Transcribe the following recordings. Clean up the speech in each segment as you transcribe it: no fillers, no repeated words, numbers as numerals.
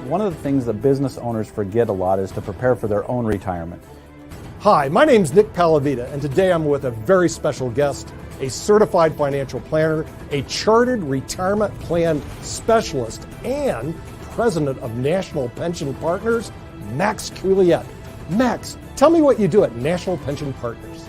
One of the things that business owners forget a lot is to prepare for their own retirement. Hi, my name's Nick Palavita, and today I'm with a very special guest, a certified financial planner, a chartered retirement plan specialist, and president of National Pension Partners, Max Couliet. Max, tell me what you do at National Pension Partners.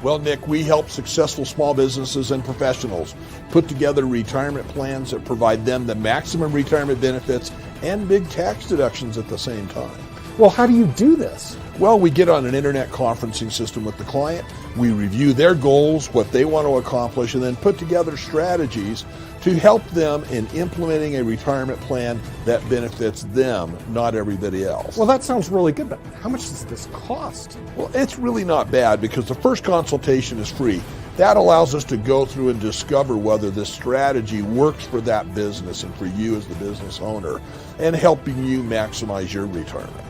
Well, Nick, we help successful small businesses and professionals put together retirement plans that provide them the maximum retirement benefits and big tax deductions at the same time. Well, how do you do this? Well, we get on an internet conferencing system with the client. We review their goals, what they want to accomplish, and then put together strategies to help them in implementing a retirement plan that benefits them, not everybody else. Well, that sounds really good, but how much does this cost? Well, it's really not bad because the first consultation is free. That allows us to go through and discover whether this strategy works for that business and for you as the business owner and helping you maximize your retirement.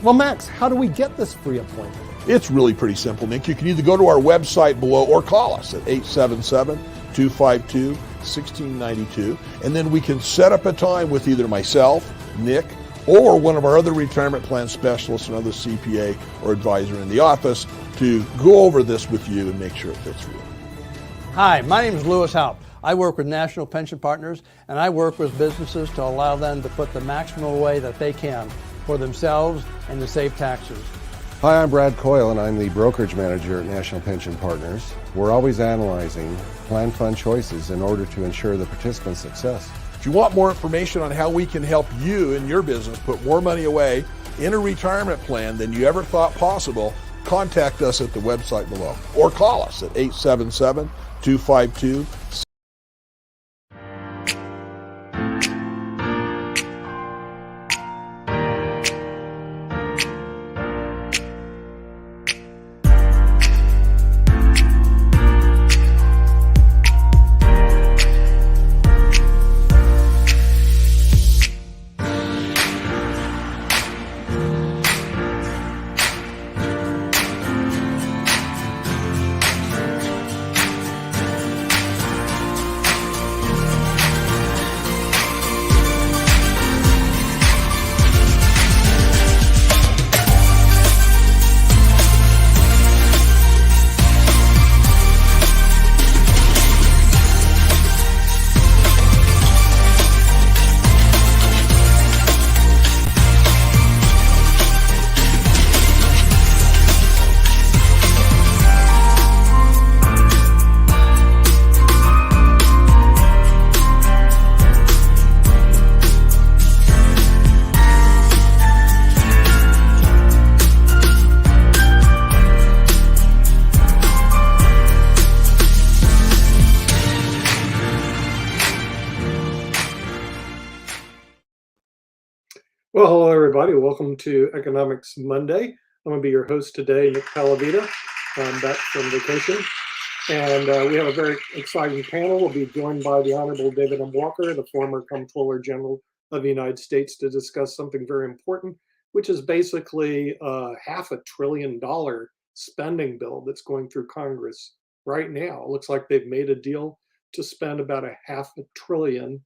Well, Max, how do we get this free appointment? It's really pretty simple, Nick. You can either go to our website below or call us at 877-252-1692, and then we can set up a time with either myself, Nick, or one of our other retirement plan specialists, another CPA or advisor in the office to go over this with you and make sure it fits for you. Hi, my name is Lewis Haupt. I work with National Pension Partners, and I work with businesses to allow them to put the maximum away that they can for themselves and to save taxes. Hi, I'm Brad Coyle, and I'm the brokerage manager at National Pension Partners. We're always analyzing plan fund choices in order to ensure the participant's success. If you want more information on how we can help you and your business put more money away in a retirement plan than you ever thought possible, contact us at the website below or call us at 877-252-1692. Well, hello, everybody. Welcome to Economics Monday. I'm going to be your host today, Nick Palavita. I'm back from vacation. And we have a very exciting panel. We'll be joined by the Honorable David M. Walker, the former Comptroller General of the United States, to discuss something very important, which is basically a $500 billion spending bill that's going through Congress right now. It looks like they've made a deal to spend about $500 billion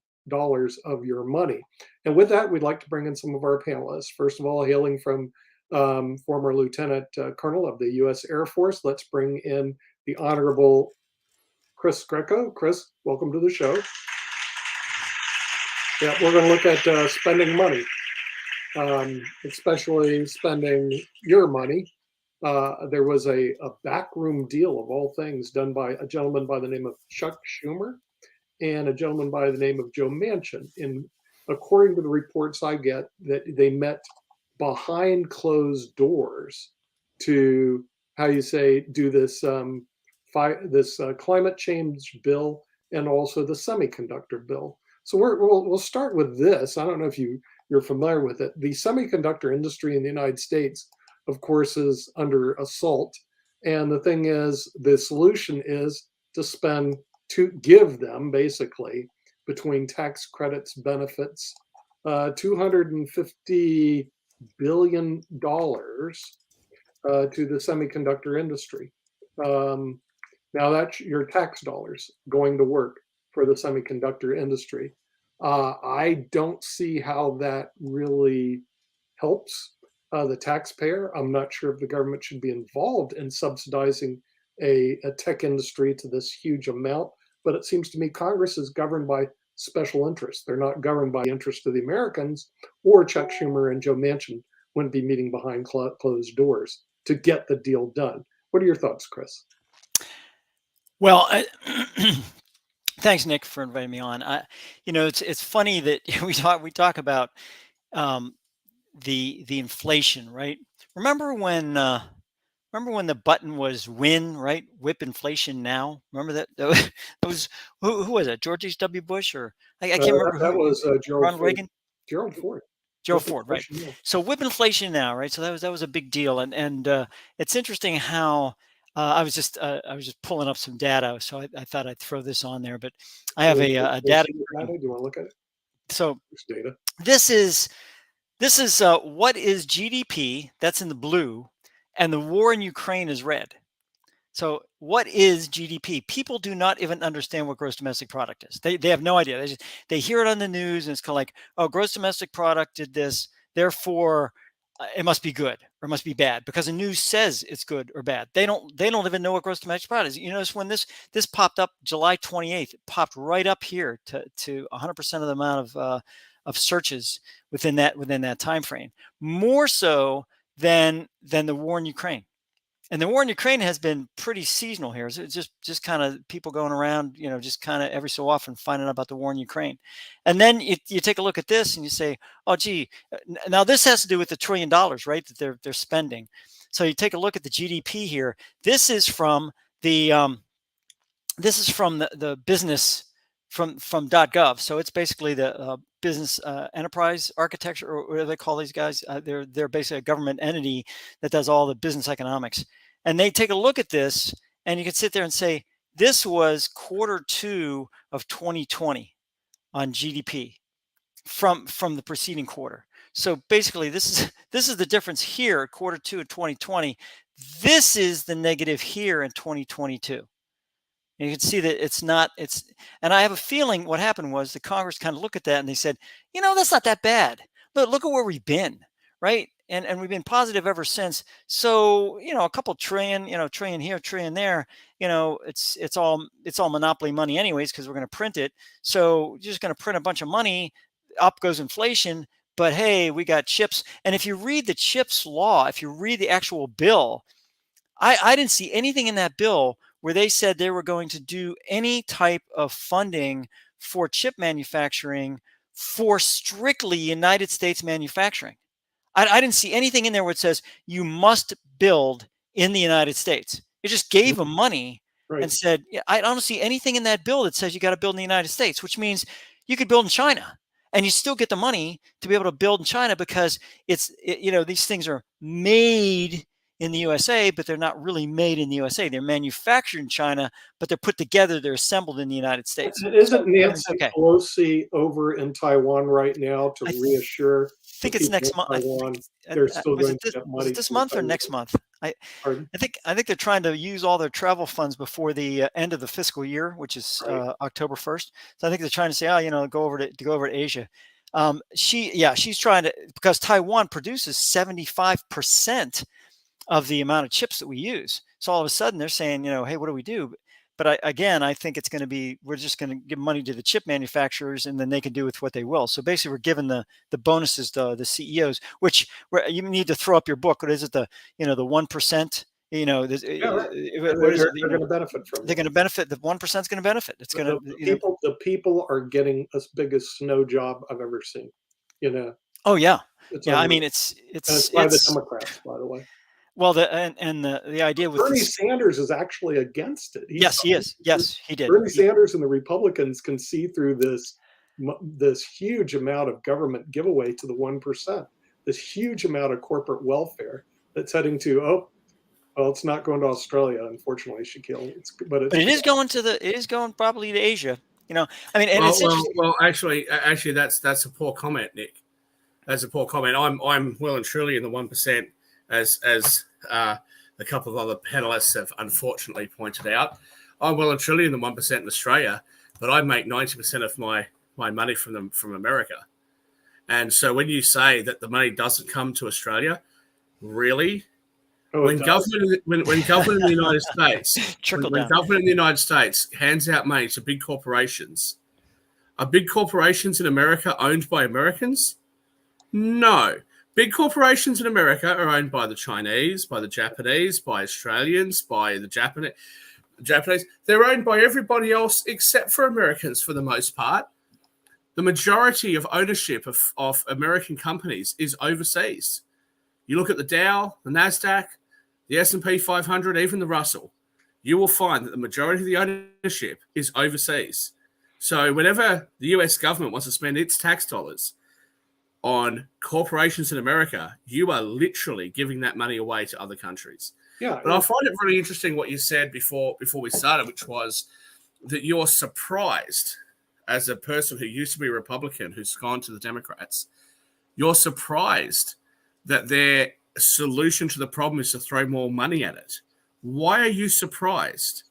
of your money. And with that, we'd like to bring in some of our panelists. First of all, hailing from former Lieutenant Colonel of the U.S. Air Force, let's bring in the Honorable Chris Greco. Chris, welcome to the show. Yeah, we're going to look at spending money, especially spending your money. There was a backroom deal of all things done by a gentleman by the name of Chuck Schumer and a gentleman by the name of Joe Manchin. And according to the reports I get, that they met behind closed doors to, do this climate change bill and also the semiconductor bill. So we'll start with this. I don't know if you you're familiar with it. The semiconductor industry in the United States, of course, is under assault. And the thing is, the solution is to give them basically between tax credits, benefits, $250 billion to the semiconductor industry. Now that's your tax dollars going to work for the semiconductor industry. I don't see how that really helps the taxpayer. I'm not sure if the government should be involved in subsidizing a tech industry to this huge amount, but it seems to me Congress is governed by special interests. They're not governed by the interest of the Americans, or Chuck Schumer and Joe Manchin wouldn't be meeting behind closed doors to get the deal done. What are your thoughts, Chris? Well, thanks, Nick, for inviting me on. It's funny that we talk about the inflation, right? Remember when the button was win, right? Whip inflation now. Remember that? That was who was it? George H.W. Bush, or I can't remember. That was Ronald Reagan. Gerald Ford. Gerald Ford, right? So whip inflation now, right? So that was a big deal, and it's interesting how I was just pulling up some data, so I thought I'd throw this on there. But I have a data. Do you want to look at it? So data. This is what is GDP? That's in the blue, and the war in Ukraine is red. So what is GDP? People do not even understand what gross domestic product is. They have no idea. They hear it on the news, and it's kind of like, oh, gross domestic product did this, therefore it must be good or it must be bad because the news says it's good or bad. They don't even know what gross domestic product is. You notice when this popped up July 28th, it popped right up here to 100% of the amount of searches within that time frame, more so than the war in Ukraine. And the war in Ukraine has been pretty seasonal here. So it's just kind of people going around, just kind of every so often finding out about the war in Ukraine. And then you take a look at this and you say, oh, gee, now this has to do with the $1 trillion, right, that they're spending. So you take a look at the GDP here. This is from the business from .gov. So it's basically the business enterprise architecture, or what do they call these guys? They're basically a government entity that does all the business economics. And they take a look at this, and you can sit there and say, this was Q2 of 2020 on GDP from the preceding quarter. So basically, this is the difference here, Q2 of 2020. This is the negative here in 2022. And you can see that and I have a feeling what happened was the Congress kind of looked at that and they said, that's not that bad. Look at where we've been, right? And we've been positive ever since. So, a couple trillion, trillion here, trillion there, it's all monopoly money anyways, because we're going to print it. So you're just going to print a bunch of money, up goes inflation, but hey, we got chips. And if you read the CHIPS law, if you read the actual bill, I didn't see anything in that bill where they said they were going to do any type of funding for chip manufacturing for strictly United States manufacturing. I didn't see anything in there where it says you must build in the United States. It just gave them money and said, I don't see anything in that bill that says you got to build in the United States, which means you could build in China and you still get the money to be able to build in China because these things are made in the USA, but they're not really made in the USA. They're manufactured in China, but they're put together, they're assembled in the United States. Isn't Nancy Pelosi over in Taiwan right now to reassure? I think it's next month. They're still going to get money. Is it this month or next month? I think they're trying to use all their travel funds before the end of the fiscal year, which is October 1st. So I think they're trying to say, go over to Asia. She's trying to, because Taiwan produces 75% of the amount of chips that we use. So all of a sudden they're saying, hey, what do we do? But I think it's going to be, we're just going to give money to the chip manufacturers and then they can do with what they will. So basically we're giving the bonuses to the CEOs, which you need to throw up your book. What is it? The 1%, they're going to benefit from it. They're going to benefit. The 1% is going to benefit. It's going to, the people are getting as big a snow job I've ever seen, Oh yeah. I mean, it's by the Democrats, by the way. Well, the idea with Bernie Sanders is actually against it. Yes, he is. Yes, he did. Bernie Sanders and the Republicans can see through this this huge amount of government giveaway to the 1%, this huge amount of corporate welfare that's heading to, oh, well, it's not going to Australia, unfortunately, Shaquille. But it is going it is going probably to Asia. You know, I mean, and Well, it's interesting. actually, that's a poor comment, Nick. That's a poor comment. I'm well and truly in the 1%, as a couple of other panelists have unfortunately pointed out. I'm well and truly in the 1% in Australia, but I make 90% of my money from America. And so when you say that the money doesn't come to Australia, really? When government in the United States, when government in the United States hands out money to big corporations, are big corporations in America owned by Americans? No. Big corporations in America are owned by the Chinese, by the Japanese, by Australians, by the Japanese. They're owned by everybody else except for Americans for the most part. The majority of ownership of American companies is overseas. You look at the Dow, the NASDAQ, the S&P 500, even the Russell, you will find that the majority of the ownership is overseas. So whenever the US government wants to spend its tax dollars on corporations in America, you are literally giving that money away to other countries. Yeah. But I find it really interesting what you said before we started, which was that you're surprised, as a person who used to be a Republican who's gone to the Democrats, you're surprised that their solution to the problem is to throw more money at it. Why are you surprised?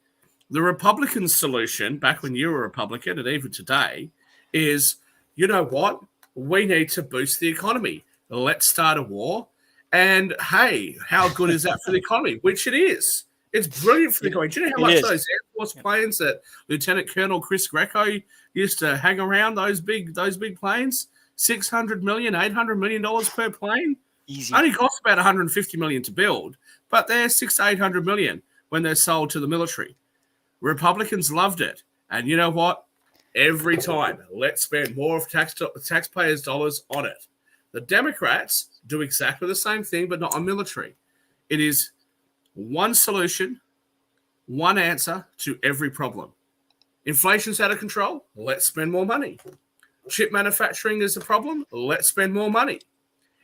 The Republican solution, back when you were a Republican and even today, is, you know what? We need to boost the economy. Let's start a war. And hey, how good is that for the economy? Which it is. It's brilliant for the economy. Do you know how much those Air Force planes that Lieutenant Colonel Chris Greco used to hang around, those big planes? $600 million, $800 million per plane? Easy. Only costs about $150 million to build, but they're $600 to $800 million when they're sold to the military. Republicans loved it. And you know what? Every time, let's spend more of taxpayers' dollars on it. The Democrats do exactly the same thing, but not on military. It is one solution, one answer to every problem. Inflation's out of control. Let's spend more money. Chip manufacturing is a problem. Let's spend more money.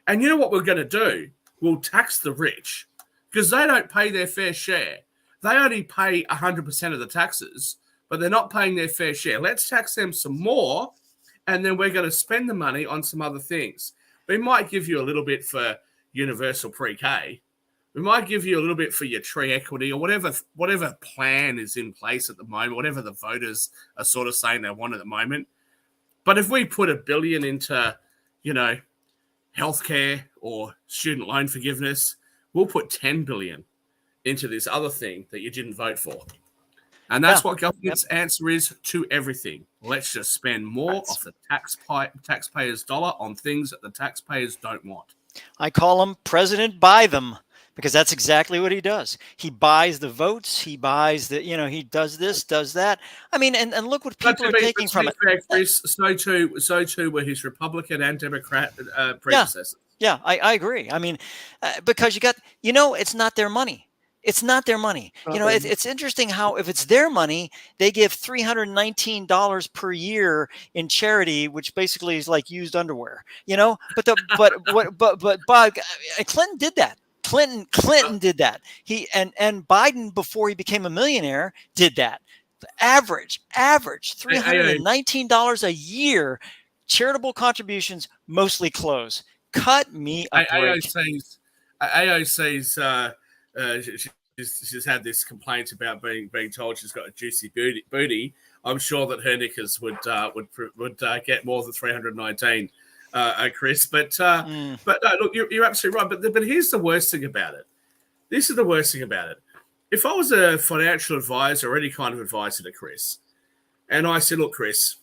And you know what we're going to do? We'll tax the rich because they don't pay their fair share. They only pay 100% of the taxes, but they're not paying their fair share. Let's tax them some more, and then we're going to spend the money on some other things. We might give you a little bit for universal pre-K. We might give you a little bit for your tree equity or whatever plan is in place at the moment, whatever the voters are sort of saying they want at the moment. But if we put $1 billion into, healthcare or student loan forgiveness, we'll put $10 billion into this other thing that you didn't vote for. And that's what government's answer is to everything. Let's just spend more of the taxpayers' dollar on things that the taxpayers don't want. I call him President Buy Them, because that's exactly what he does. He buys the votes. He buys the, he does this, does that. I mean, and look what people are taking from it. Chris, so too were his Republican and Democrat predecessors. Yeah, I agree. I mean, because you got, it's not their money. It's not their money. It's interesting how if it's their money, they give $319 per year in charity, which basically is like used underwear. But Clinton did that. Clinton did that. He and Biden, before he became a millionaire, did that. Average $319 a year, charitable contributions, mostly clothes. Cut me a break. AOC's she's had this complaint about being told she's got a juicy booty. I'm sure that her knickers would get more than 319. Chris, but no, look, you're absolutely right. But here's the worst thing about it. This is the worst thing about it. If I was a financial advisor or any kind of advisor to Chris, and I said, look, Chris,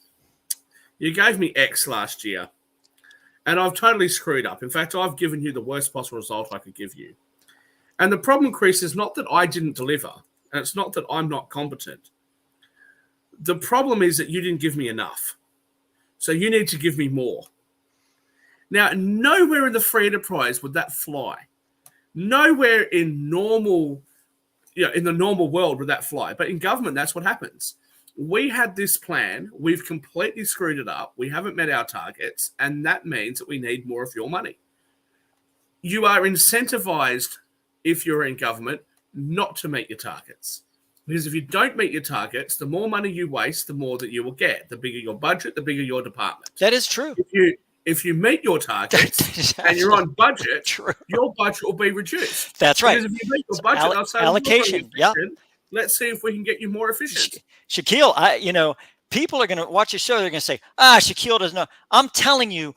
you gave me X last year, and I've totally screwed up. In fact, I've given you the worst possible result I could give you. And the problem, Chris, is not that I didn't deliver, and it's not that I'm not competent. The problem is that you didn't give me enough. So you need to give me more. Now, nowhere in the free enterprise would that fly. Nowhere in the normal world would that fly. But in government, that's what happens. we had this plan, we've completely screwed it up, we haven't met our targets, and that means that we need more of your money. You are incentivized, if you're in government, not to meet your targets. Because if you don't meet your targets, the more money you waste, the more that you will get. The bigger your budget, the bigger your department. That is true. If you meet your targets and you're on budget, true. your budget will be reduced. That's right. Because if you meet your budget, I'll say, allocation. Yeah. Let's see if we can get you more efficient. Shaquille, people are going to watch your show. They're going to say, Shaquille doesn't know. I'm telling you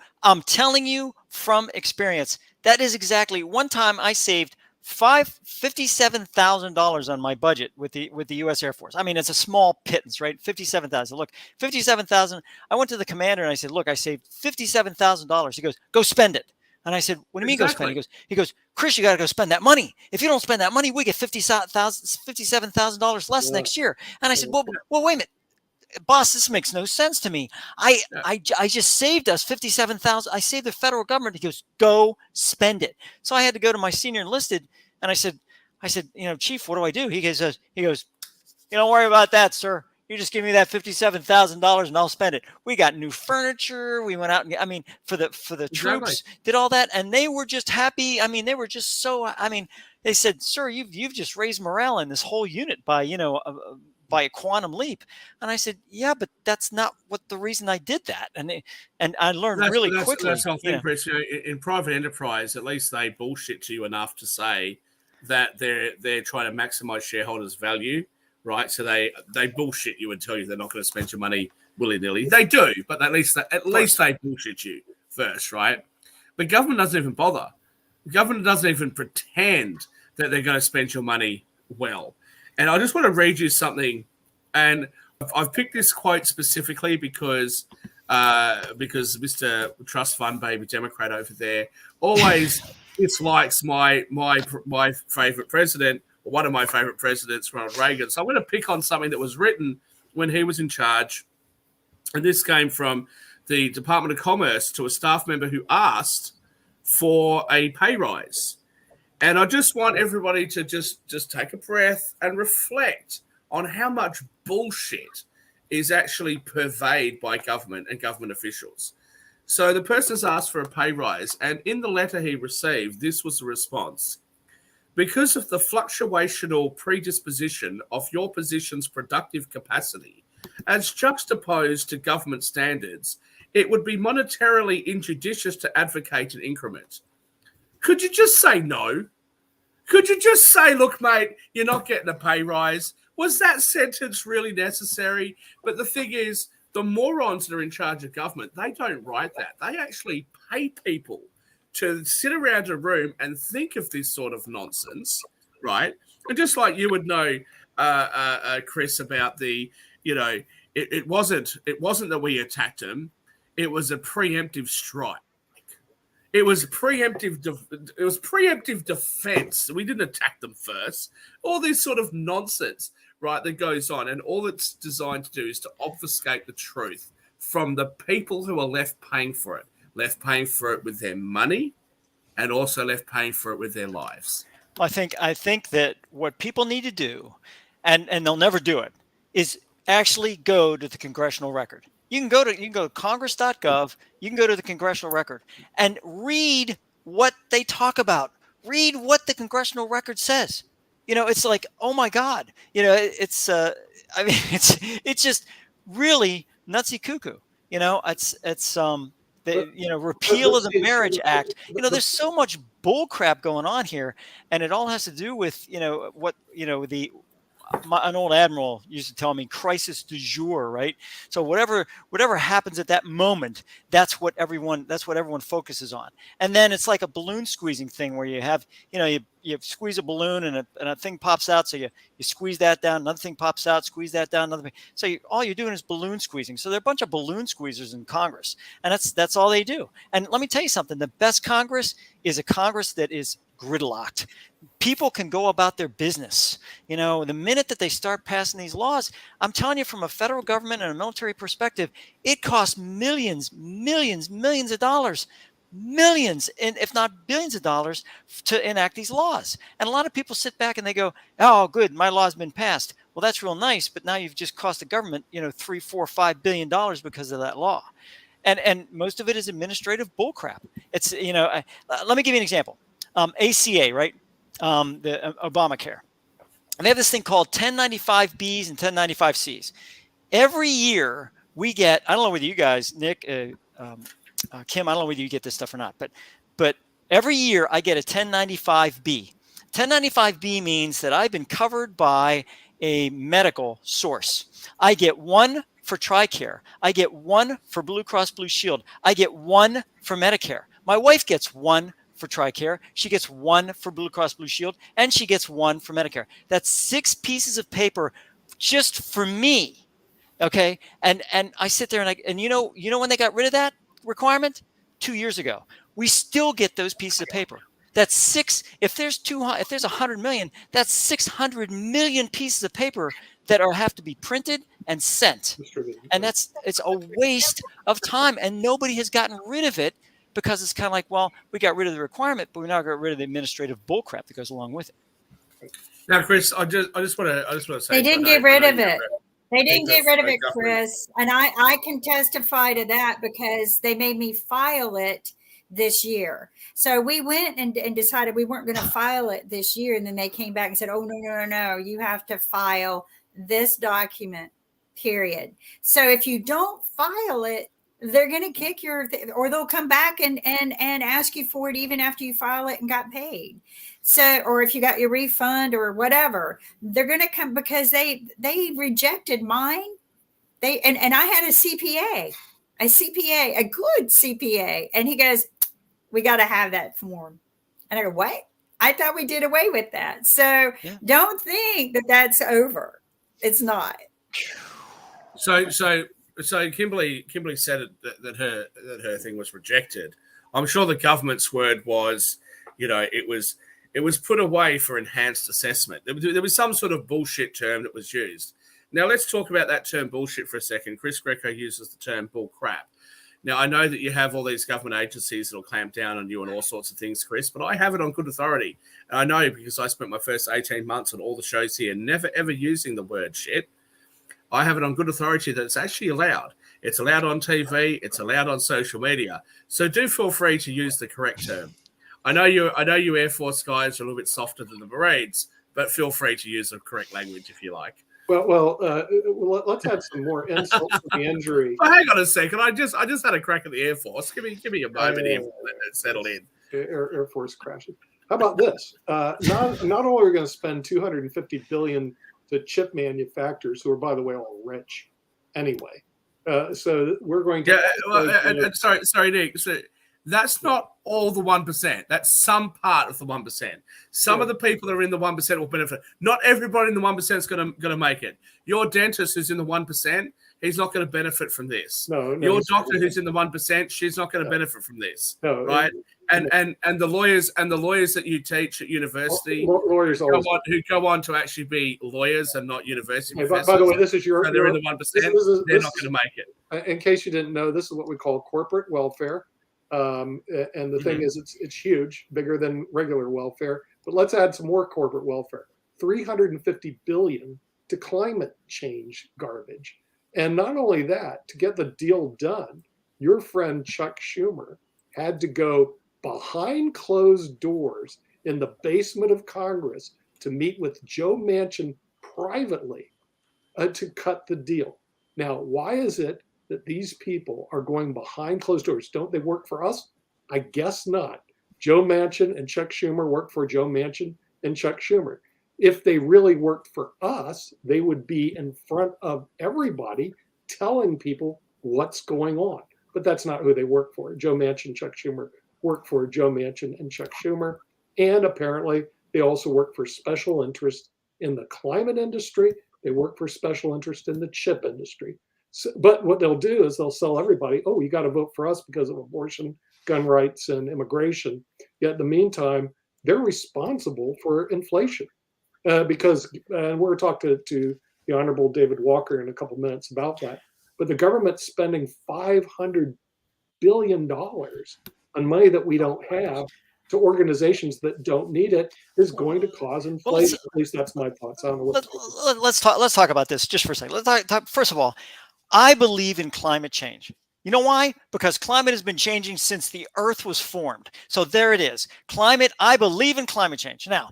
from experience. That is exactly one time I saved $57,000 on my budget with the U.S. Air Force. I mean, it's a small pittance, right? $57,000. Look, $57,000. I went to the commander and I said, "Look, I saved $57,000." He goes, "Go spend it." And I said, "What do you mean go spend it?" He goes, "Chris, you got to go spend that money. If you don't spend that money, we get $57,000 less next year." And I said, "Well, wait a minute, boss, this makes no sense to me. I just saved us $57,000. I saved the federal government." He goes, "Go spend it." So I had to go to my senior enlisted, and I said, "Chief, what do I do?" He goes, "Don't worry about that, sir. You just give me that $57,000 and I'll spend it." We got new furniture. We went out and for the troops, did all that, and they were just happy. I mean, they were just so. I mean, they said, "Sir, you've just raised morale in this whole unit by by a quantum leap." And I said, "Yeah, but that's not the reason I did that." And I learned really quickly. That's the thing, Chris. In private enterprise, at least they bullshit to you enough to say that they're trying to maximize shareholders' value, right? So they bullshit you and tell you they're not going to spend your money willy-nilly. They do, but at least they bullshit you first, right? But government doesn't even bother. The government doesn't even pretend that they're going to spend your money well. And I just want to read you something, and I've picked this quote specifically because Mr. Trust Fund Baby Democrat over there always dislikes my favorite president, or one of my favorite presidents, Ronald Reagan. So I'm going to pick on something that was written when he was in charge, and this came from the Department of Commerce to a staff member who asked for a pay rise. And I just want everybody to just take a breath and reflect on how much bullshit is actually purveyed by government and government officials. So the person's asked for a pay rise, and in the letter he received, this was the response. "Because of the fluctuational predisposition of your position's productive capacity, as juxtaposed to government standards, it would be monetarily injudicious to advocate an increment." Could you just say no? Could you just say, "Look, mate, you're not getting a pay rise"? Was that sentence really necessary? But the thing is, the morons that are in charge of government, they don't write that. They actually pay people to sit around a room and think of this sort of nonsense, right? And just like you would know, Chris, about the, it wasn't that we attacked them. It was a preemptive strike. It was preemptive defense. We didn't attack them first. All this sort of nonsense, right, that goes on. And all it's designed to do is to obfuscate the truth from the people who are left paying for it with their money, and also left paying for it with their lives. I think that what people need to do, and they'll never do it, is actually go to the congressional record. You can go to congress.gov. You can go to the congressional record and read what they talk about. Read what the congressional record says. It's like, oh my God. It's just really nutsy cuckoo. Repeal of the Marriage Act. There's so much bull crap going on here, and it all has to do with an old admiral used to tell me, crisis du jour, right? So whatever happens at that moment, that's what everyone focuses on. And then it's like a balloon squeezing thing where you have, you squeeze a balloon and a thing pops out. So you squeeze that down, another thing pops out, squeeze that down, another thing. So all you're doing is balloon squeezing. So there are a bunch of balloon squeezers in Congress, and that's all they do. And let me tell you something, the best Congress is a Congress that is gridlocked. People can go about their business. The minute that they start passing these laws, I'm telling you, from a federal government and a military perspective, it costs millions of dollars. millions, and if not billions of dollars to enact these laws. And a lot of people sit back and they go, oh, good, my law's been passed. Well, that's real nice, but now you've just cost the government, $3, $4, $5 billion because of that law. And most of it is administrative bullcrap. It's, let me give you an example. ACA, right? The Obamacare. And they have this thing called 1095Bs and 1095Cs. Every year we get, I don't know whether you guys, Nick, Kim, I don't know whether you get this stuff or not, but every year I get a 1095B. 1095B means that I've been covered by a medical source. I get one for TRICARE. I get one for Blue Cross Blue Shield. I get one for Medicare. My wife gets one for TRICARE. She gets one for Blue Cross Blue Shield, and she gets one for Medicare. That's 6 pieces of paper just for me. Okay. And I sit there and you know when they got rid of that requirement? 2 years ago. We still get those pieces of paper. That's 6. If there's 100 million, that's 600 million pieces of paper that have to be printed and sent. And it's a waste of time, and nobody has gotten rid of it because it's kind of like, well, we got rid of the requirement, but we now got rid of the administrative bullcrap that goes along with it. Now, Chris, I just want to say they didn't get rid of it. They didn't get rid of it, Chris. And I can testify to that because they made me file it this year. So we went and decided we weren't going to file it this year. And then they came back and said, oh, no, you have to file this document, period. So if you don't file it, they're going to kick or they'll come back and ask you for it even after you file it and got paid. So, or if you got your refund or whatever, they're going to come because they rejected mine. And I had a CPA, a good CPA. And he goes, we got to have that form. And I go, what? I thought we did away with that. So Don't think that that's over. It's not. So Kimberly said that her thing was rejected. I'm sure the government's word was, it was put away for enhanced assessment. There was some sort of bullshit term that was used. Now let's talk about that term bullshit for a second. Chris Greco uses the term bull crap. Now I know that you have all these government agencies that'll clamp down on you and all sorts of things, Chris, but I have it on good authority. And I know because I spent my first 18 months on all the shows here, never ever using the word shit. I have it on good authority that it's actually allowed. It's allowed on TV. It's allowed on social media. So do feel free to use the correct term. I know you Air Force guys are a little bit softer than the Marines, but feel free to use the correct language if you like. Well, let's add some more insult to the injury. Well, hang on a second. I just had a crack at the Air Force. Give me a moment here to let it settle in. Air Force crashes. How about this? Not only are we going to spend $250 billion to chip manufacturers, who are, by the way, all rich anyway. So we're going to. Sorry, Nick. So that's not all the 1%. That's some part of the 1%. Some of the people that are in the 1% will benefit. Not everybody in the 1% is going to make it. Your dentist who's in the 1%, he's not going to benefit from this. No, your doctor who's in the 1%, she's not going to benefit from this. No, right? And the lawyers that you teach at university, lawyers who go on to actually be lawyers and not university professors. By the way, this is they're in the 1%. They're not going to make it. In case you didn't know, this is what we call corporate welfare. And the thing is, it's huge, bigger than regular welfare. But let's add some more corporate welfare. $350 billion to climate change garbage. And not only that, to get the deal done, your friend Chuck Schumer had to go behind closed doors in the basement of Congress to meet with Joe Manchin privately to cut the deal. Now, why is it that these people are going behind closed doors? Don't they work for us? I guess not. Joe Manchin and Chuck Schumer work for Joe Manchin and Chuck Schumer. If they really worked for us, they would be in front of everybody telling people what's going on. But that's not who they work for. Joe Manchin, Chuck Schumer work for Joe Manchin and Chuck Schumer. And apparently they also work for special interest in the climate industry. They work for special interest in the chip industry. So, but what they'll do is they'll sell everybody, oh, you got to vote for us because of abortion, gun rights, and immigration. Yet in the meantime, they're responsible for inflation. Because we're going to talk to the Honorable David Walker in a couple minutes about that. But the government's spending $500 billion on money that we don't have to organizations that don't need it is going to cause inflation. At least that's my thoughts. I don't know what Let's talk about this just for a second. First of all, I believe in climate change. You know why? Because climate has been changing since the earth was formed. So there it is. Climate, I believe in climate change. Now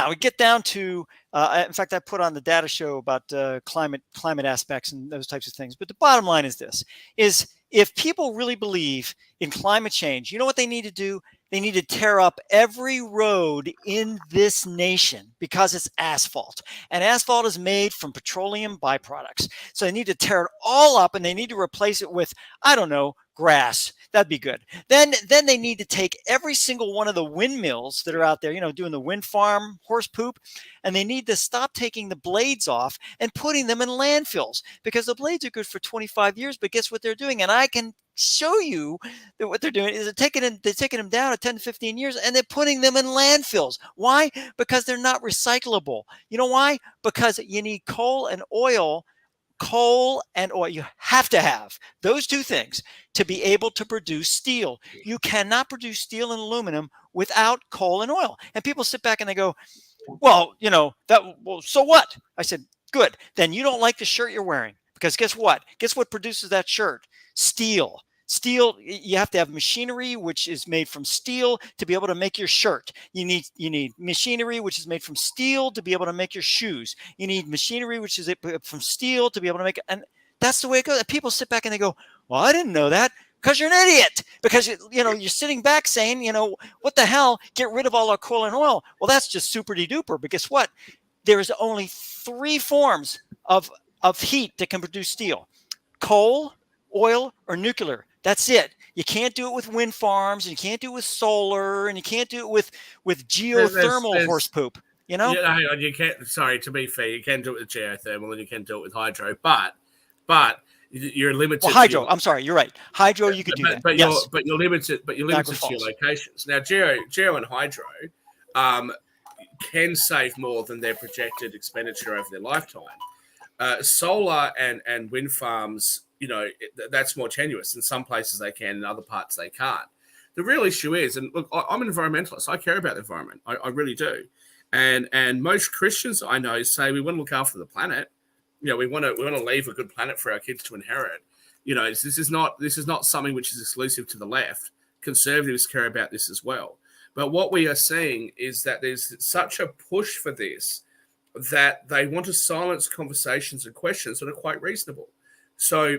we get down to, in fact, I put on the data show about climate aspects and those types of things. But the bottom line is this, is if people really believe in climate change, you know what they need to do? They need to tear up every road in this nation because it's asphalt. And asphalt is made from petroleum byproducts. So they need to tear it all up and they need to replace it with, I don't know, grass. That'd be good. Then they need to take every single one of the windmills that are out there, you know, doing the wind farm horse poop, and they need to stop taking the blades off and putting them in landfills, because the blades are good for 25 years, but guess what they're doing? And I can show you that what they're doing is they're taking them down to 10 to 15 years and they're putting them in landfills. Why? Because they're not recyclable. You know why? Because you need coal and oil. You have to have those two things to be able to produce steel. You cannot produce steel and aluminum without coal and oil. And people sit back and they go, well, you know, so what? I said, good. Then you don't like the shirt you're wearing, because guess what? Guess what produces that shirt? Steel. Steel, you have to have machinery which is made from steel to be able to make your shirt. You need machinery which is made from steel to be able to make your shoes. You need machinery which is from steel to be able to make it. And that's the way it goes. And people sit back and they go, well, I didn't know that. Because you're an idiot. Because you're sitting back saying, what the hell? Get rid of all our coal and oil. Well, that's just super duper. But guess what? There is only 3 forms of heat that can produce steel: coal, oil, or nuclear. That's it. You can't do it with wind farms, and you can't do it with solar, and you can't do it with geothermal horse poop. Yeah, hang on, you can't. Sorry, to be fair, you can do it with geothermal, and you can do it with hydro, but you're limited. Well, hydro. I'm sorry, you're right. Hydro, you could do that. But you're limited. But you're limited to your locations. Now, geo and hydro can save more than their projected expenditure over their lifetime. Solar and wind farms, that's more tenuous. In some places they can, in other parts they can't. The real issue is, and look, I'm an environmentalist. I care about the environment. I really do. And most Christians I know say we want to look after the planet. We want to leave a good planet for our kids to inherit. This is not something which is exclusive to the left. Conservatives care about this as well. But what we are seeing is that there's such a push for this that they want to silence conversations and questions that are quite reasonable. So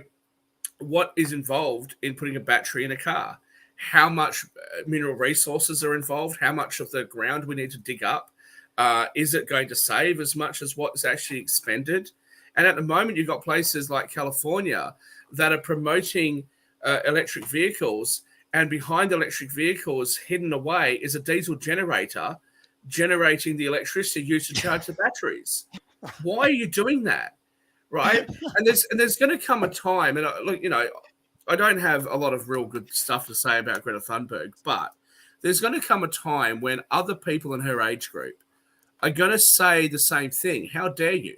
what is involved in putting a battery in a car? How much mineral resources are involved? How much of the ground we need to dig up? Is it going to save as much as what's actually expended? And at the moment, you've got places like California that are promoting electric vehicles, and behind electric vehicles, hidden away, is a diesel generator generating the electricity used to charge the batteries. Why are you doing that? Right? And there's going to come a time, and look, I don't have a lot of real good stuff to say about Greta Thunberg, but there's going to come a time when other people in her age group are going to say the same thing. How dare you?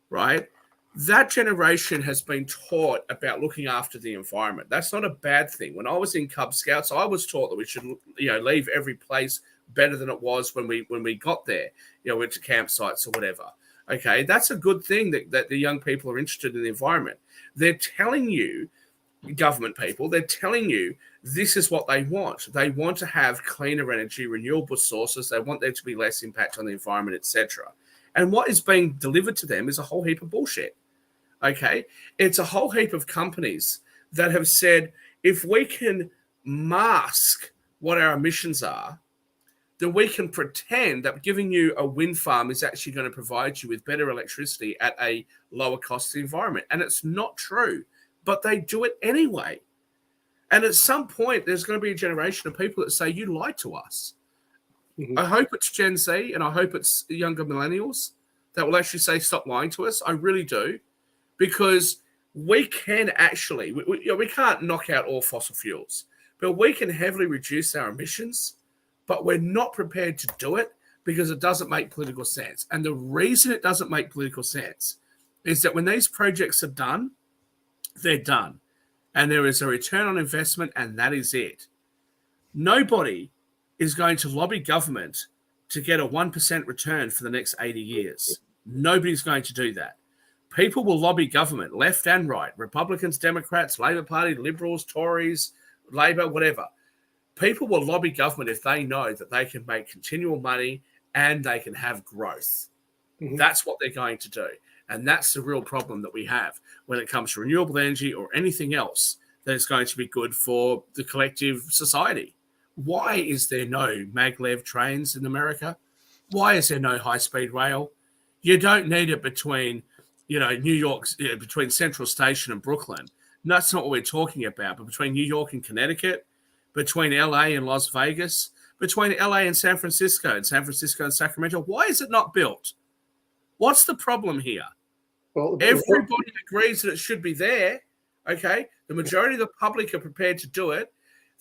Right? That generation has been taught about looking after the environment. That's not a bad thing. When I was in Cub Scouts, I was taught that we should, leave every place better than it was when we got there. Went to campsites or whatever. Okay, that's a good thing that the young people are interested in the environment. They're telling you, government people, they're telling you this is what they want. They want to have cleaner energy, renewable sources. They want there to be less impact on the environment, etc. And what is being delivered to them is a whole heap of bullshit. Okay, it's a whole heap of companies that have said, if we can mask what our emissions are, then we can pretend that giving you a wind farm is actually going to provide you with better electricity at a lower cost to the environment. And it's not true, but they do it anyway. And at some point, there's going to be a generation of people that say, you lied to us. Mm-hmm. I hope it's Gen Z and I hope it's younger millennials that will actually say, stop lying to us. I really do. Because we can actually, we can't knock out all fossil fuels, but we can heavily reduce our emissions, but we're not prepared to do it because it doesn't make political sense. And the reason it doesn't make political sense is that when these projects are done, they're done. And there is a return on investment, and that is it. Nobody is going to lobby government to get a 1% return for the next 80 years. Nobody's going to do that. People will lobby government, left and right, Republicans, Democrats, Labor Party, Liberals, Tories, Labor, whatever. People will lobby government if they know that they can make continual money and they can have growth. Mm-hmm. That's what they're going to do. And that's the real problem that we have when it comes to renewable energy or anything else that is going to be good for the collective society. Why is there no maglev trains in America? Why is there no high-speed rail? You don't need it between, New York, between Central Station and Brooklyn. That's not what we're talking about, but between New York and Connecticut, between LA and Las Vegas, between LA and San Francisco and Sacramento. Why is it not built? What's the problem here? Well, everybody agrees that it should be there. Okay. The majority of the public are prepared to do it.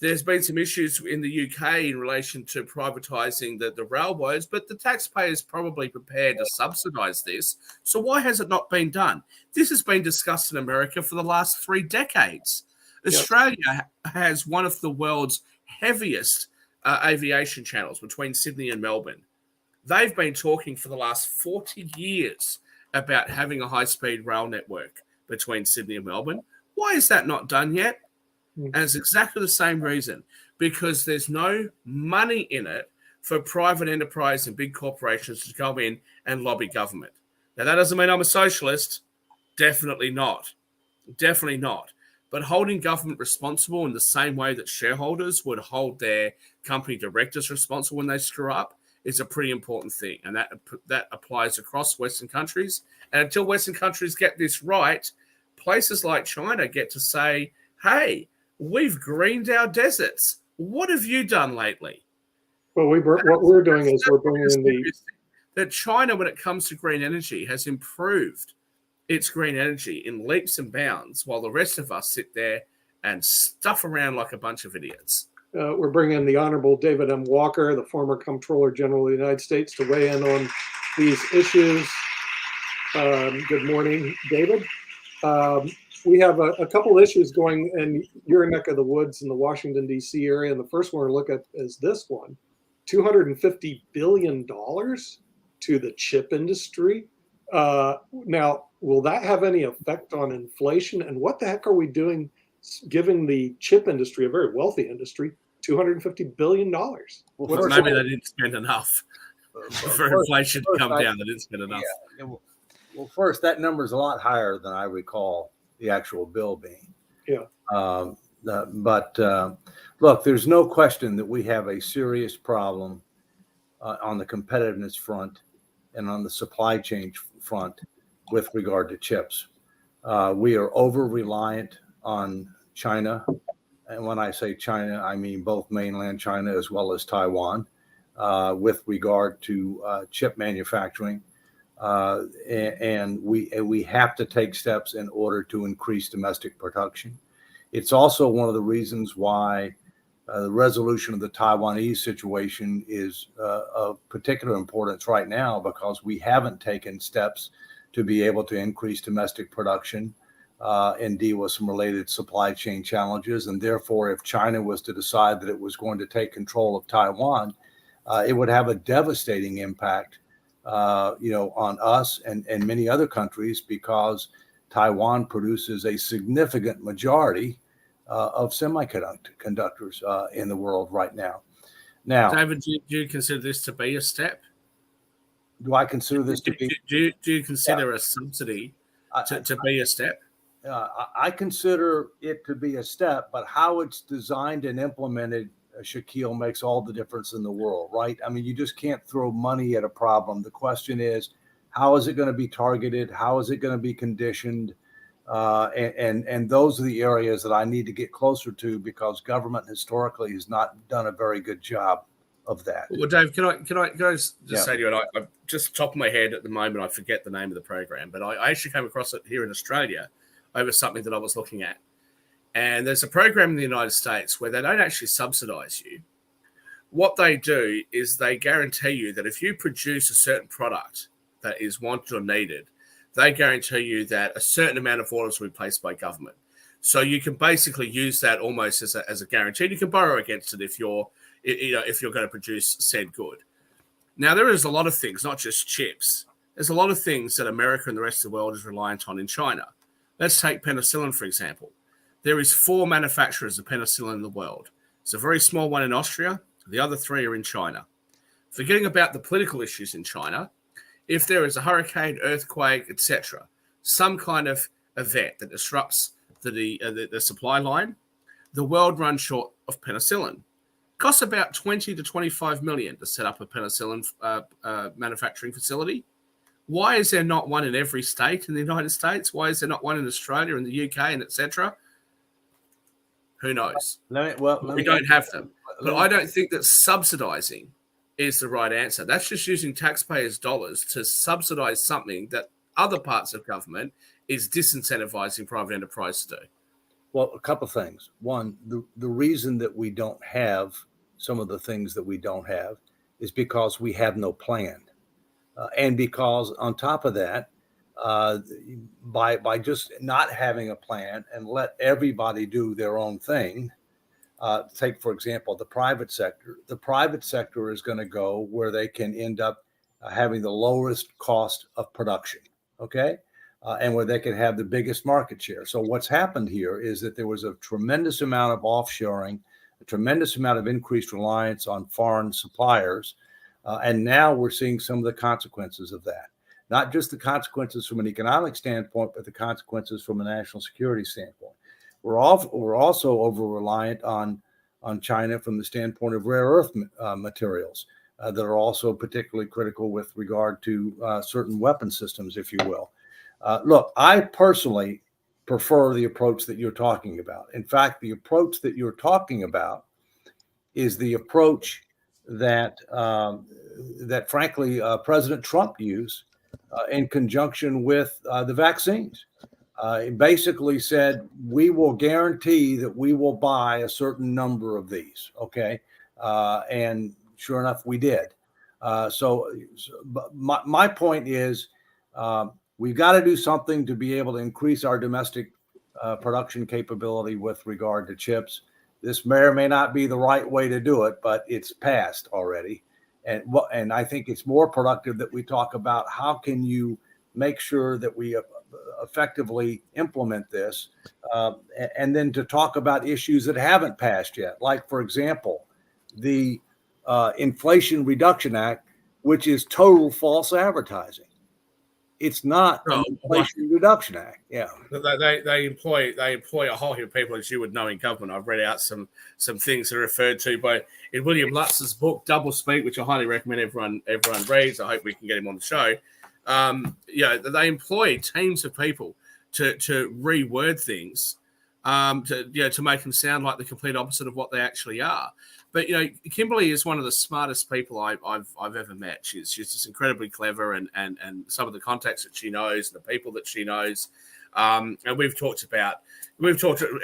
There's been some issues in the UK in relation to privatising the railroads, but the taxpayers probably prepared to subsidise this. So why has it not been done? This has been discussed in America for the last 3 decades. Yep. Australia has one of the world's heaviest aviation channels between Sydney and Melbourne. They've been talking for the last 40 years about having a high-speed rail network between Sydney and Melbourne. Why is that not done yet? And it's exactly the same reason, because there's no money in it for private enterprise and big corporations to go in and lobby government. Now, that doesn't mean I'm a socialist. Definitely not. Definitely not. But holding government responsible in the same way that shareholders would hold their company directors responsible when they screw up is a pretty important thing. And that applies across Western countries. And until Western countries get this right, places like China get to say, hey, we've greened our deserts. What have you done lately? Well, what we're doing is we're bringing in that China, when it comes to green energy, has improved its green energy in leaps and bounds, while the rest of us sit there and stuff around like a bunch of idiots. We're bringing in the Honorable David M. Walker, the former Comptroller General of the United States, to weigh in on these issues. Good morning, David. We have a couple issues going in your neck of the woods in the Washington, D.C. area. And the first one to look at is this one, $250 billion to the chip industry. Now, will that have any effect on inflation? And what the heck are we doing giving the chip industry, a very wealthy industry, $250 billion? Well, maybe they didn't spend enough for inflation to come down. They didn't spend enough. Yeah. Well, first, that number is a lot higher than I recall the actual bill being. Yeah. But look, there's no question that we have a serious problem on the competitiveness front and on the supply chain front with regard to chips. We are over-reliant on China. And when I say China, I mean both mainland China as well as Taiwan with regard to chip manufacturing. And we have to take steps in order to increase domestic production. It's also one of the reasons why the resolution of the Taiwanese situation is of particular importance right now, because we haven't taken steps to be able to increase domestic production and deal with some related supply chain challenges. And therefore, if China was to decide that it was going to take control of Taiwan, it would have a devastating impact on us and many other countries, because Taiwan produces a significant majority of semiconductors in the world right now. Now, David, do you consider this to be a step? Do I consider this to be? Do you consider a subsidy to be a step? I consider it to be a step, but how it's designed and implemented, Shaquille, makes all the difference in the world, right? I mean, you just can't throw money at a problem. The question is, how is it going to be targeted? How is it going to be conditioned? And those are the areas that I need to get closer to, because government historically has not done a very good job of that. Well, Dave, can I just say to you, and I just top of my head at the moment, I forget the name of the program, but I actually came across it here in Australia over something that I was looking at. And there's a program in the United States where they don't actually subsidize you. What they do is they guarantee you that if you produce a certain product that is wanted or needed, they guarantee you that a certain amount of orders will be placed by government. So you can basically use that almost as a guarantee. You can borrow against it if you're going to produce said good. Now, there is a lot of things, not just chips. There's a lot of things that America and the rest of the world is reliant on in China. Let's take penicillin, for example. There is 4 manufacturers of penicillin in the world. There's a very small one in Austria. The other 3 are in China. Forgetting about the political issues in China, if there is a hurricane, earthquake, etc., some kind of event that disrupts the supply line, the world runs short of penicillin. It costs about 20 to 25 million to set up a penicillin manufacturing facility. Why is there not one in every state in the United States? Why is there not one in Australia and the UK and etc.? Who knows? We don't have them. But I don't think that subsidizing is the right answer. That's just using taxpayers' dollars to subsidize something that other parts of government is disincentivizing private enterprise to do. Well, a couple of things. One, the reason that we don't have some of the things that we don't have is because we have no plan. And because on top of that, by just not having a plan and let everybody do their own thing, take, for example, the private sector. The private sector is going to go where they can end up having the lowest cost of production, okay? And where they can have the biggest market share. So what's happened here is that there was a tremendous amount of offshoring, a tremendous amount of increased reliance on foreign suppliers. And now we're seeing some of the consequences of that. Not just the consequences from an economic standpoint, but the consequences from a national security standpoint. We're also over-reliant on China from the standpoint of rare earth materials that are also particularly critical with regard to certain weapon systems, if you will. Look, I personally prefer the approach that you're talking about. In fact, the approach that you're talking about is the approach that frankly President Trump used in conjunction with the vaccines. He basically said, we will guarantee that we will buy a certain number of these, okay? And sure enough, we did. So my point is, we've got to do something to be able to increase our domestic production capability with regard to chips. This may or may not be the right way to do it, but it's passed already. And I think it's more productive that we talk about how can you make sure that we effectively implement this, and then to talk about issues that haven't passed yet. Like, for example, the Inflation Reduction Act, which is total false advertising. It's not the Inflation Reduction Act. Yeah, they employ a whole heap of people, as you would know, in government. I've read out some things that are referred to by in William Lutz's book Double Speak, which I highly recommend everyone reads. I hope we can get him on the show. They employ teams of people to reword things, to make them sound like the complete opposite of what they actually are. But Kimberly is one of the smartest people I've ever met. She's just incredibly clever, and some of the contacts that she knows, the people that she knows, and we've talked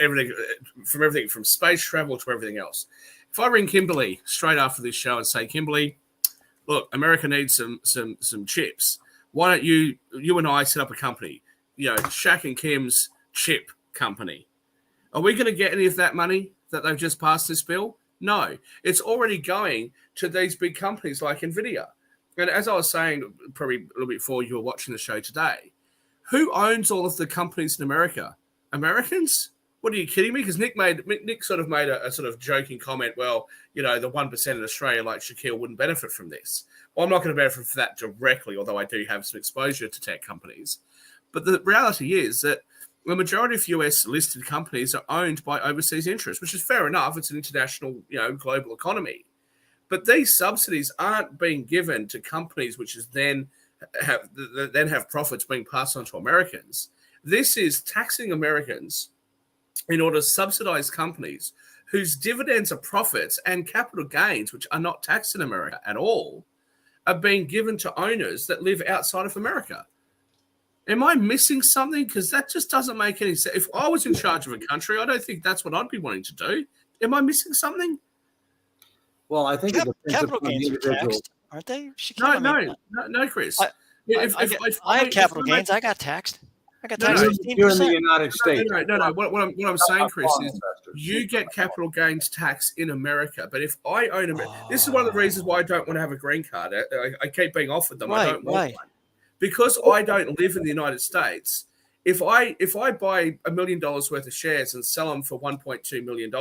everything from space travel to everything else. If I ring Kimberly straight after this show and say, Kimberly, look, America needs some chips. Why don't you and I set up a company, Shaq and Kim's chip company? Are we going to get any of that money that they've just passed this bill? No, it's already going to these big companies like NVIDIA. And as I was saying, probably a little bit before you were watching the show today, who owns all of the companies in America? Americans? What are you kidding me? Because Nick sort of made a sort of joking comment. Well, the 1% in Australia like Shaquille wouldn't benefit from this. Well, I'm not going to benefit from that directly, although I do have some exposure to tech companies. But the reality is that the majority of US listed companies are owned by overseas interests, which is fair enough. It's an international, global economy. But these subsidies aren't being given to companies which is then have profits being passed on to Americans. This is taxing Americans in order to subsidize companies whose dividends are profits and capital gains, which are not taxed in America at all, are being given to owners that live outside of America. Am I missing something? Because that just doesn't make any sense. If I was in charge of a country, I don't think that's what I'd be wanting to do. Am I missing something? Well, I think capital gains are taxed, aren't they? No, Chris. I had capital gains. I got taxed. I got No, taxed no, 15%. You're in the United States. No. What I'm saying, Chris, Foreign is investors. you get capital gains tax in America. But if I own this is one of the reasons why I don't want to have a green card. I keep being offered them. I don't want one because I don't live in the United States. If I buy $1 million worth of shares and sell them for $1.2 million